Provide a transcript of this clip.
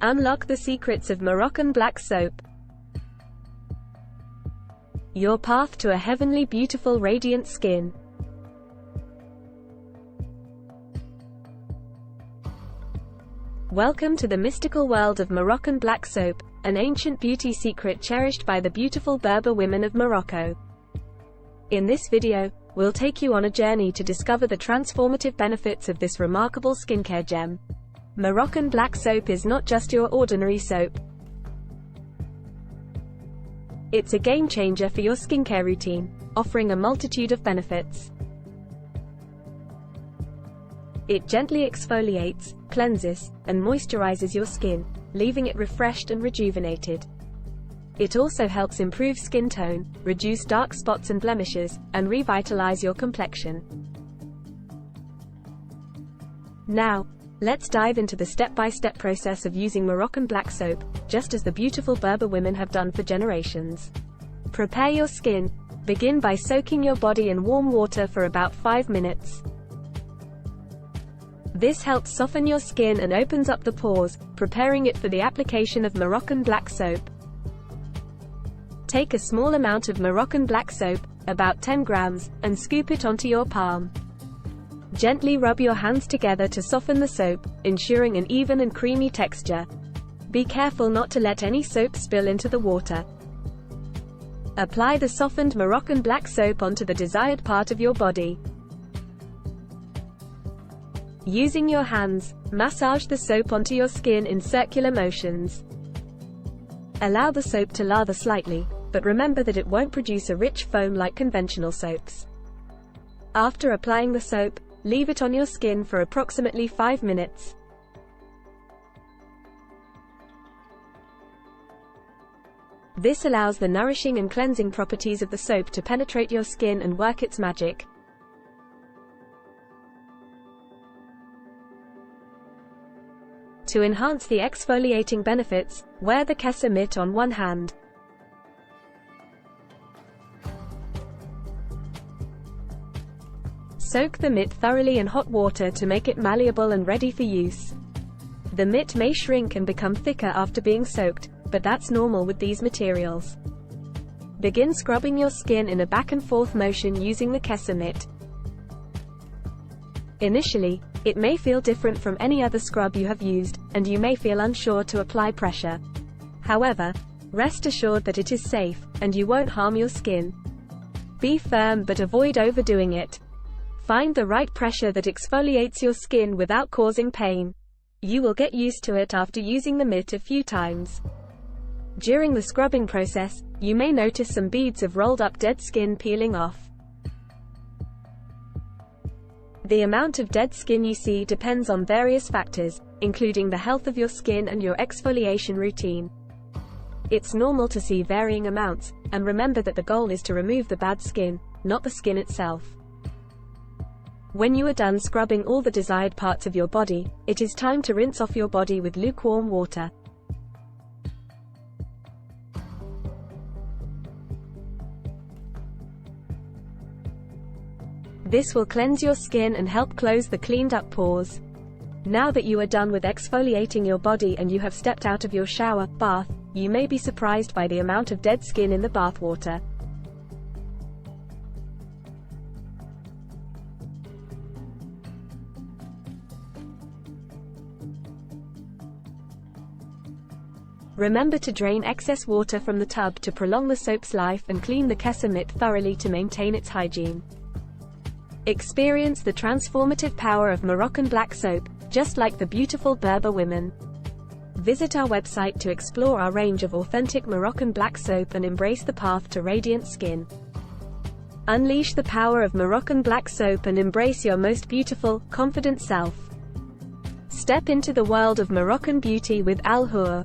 Unlock the secrets of Moroccan Black Soap. Your path to a heavenly, beautiful, radiant skin. Welcome to the mystical world of Moroccan Black Soap, an ancient beauty secret cherished by the beautiful Berber women of Morocco. In this video, we'll take you on a journey to discover the transformative benefits of this remarkable skincare gem. Moroccan Black Soap is not just your ordinary soap. It's a game-changer for your skincare routine, offering a multitude of benefits. It gently exfoliates, cleanses, and moisturizes your skin, leaving it refreshed and rejuvenated. It also helps improve skin tone, reduce dark spots and blemishes, and revitalize your complexion. Now, let's dive into the step-by-step process of using Moroccan Black Soap, just as the beautiful Berber women have done for generations. Prepare your skin. Begin by soaking your body in warm water for about 5 minutes. This helps soften your skin and opens up the pores, preparing it for the application of Moroccan Black Soap. Take a small amount of Moroccan Black Soap, about 10 grams, and scoop it onto your palm. Gently rub your hands together to soften the soap, ensuring an even and creamy texture. Be careful not to let any soap spill into the water. Apply the softened Moroccan Black Soap onto the desired part of your body. Using your hands, massage the soap onto your skin in circular motions. Allow the soap to lather slightly, but remember that it won't produce a rich foam like conventional soaps. After applying the soap, leave it on your skin for approximately 5 minutes. This allows the nourishing and cleansing properties of the soap to penetrate your skin and work its magic. To enhance the exfoliating benefits, wear the Kessa Mitt on one hand. Soak the mitt thoroughly in hot water to make it malleable and ready for use. The mitt may shrink and become thicker after being soaked, but that's normal with these materials. Begin scrubbing your skin in a back-and-forth motion using the Kessa Mitt. Initially, it may feel different from any other scrub you have used, and you may feel unsure to apply pressure. However, rest assured that it is safe, and you won't harm your skin. Be firm but avoid overdoing it. Find the right pressure that exfoliates your skin without causing pain. You will get used to it after using the mitt a few times. During the scrubbing process, you may notice some beads of rolled up dead skin peeling off. The amount of dead skin you see depends on various factors, including the health of your skin and your exfoliation routine. It's normal to see varying amounts, and remember that the goal is to remove the bad skin, not the skin itself. When you are done scrubbing all the desired parts of your body, it is time to rinse off your body with lukewarm water. This will cleanse your skin and help close the cleaned-up pores. Now that you are done with exfoliating your body and you have stepped out of your shower, bath, you may be surprised by the amount of dead skin in the bath water. Remember to drain excess water from the tub to prolong the soap's life and clean the Kessa Mitt thoroughly to maintain its hygiene. Experience the transformative power of Moroccan Black Soap, just like the beautiful Berber women. Visit our website to explore our range of authentic Moroccan Black Soap and embrace the path to radiant skin. Unleash the power of Moroccan Black Soap and embrace your most beautiful, confident self. Step into the world of Moroccan beauty with Al Hour.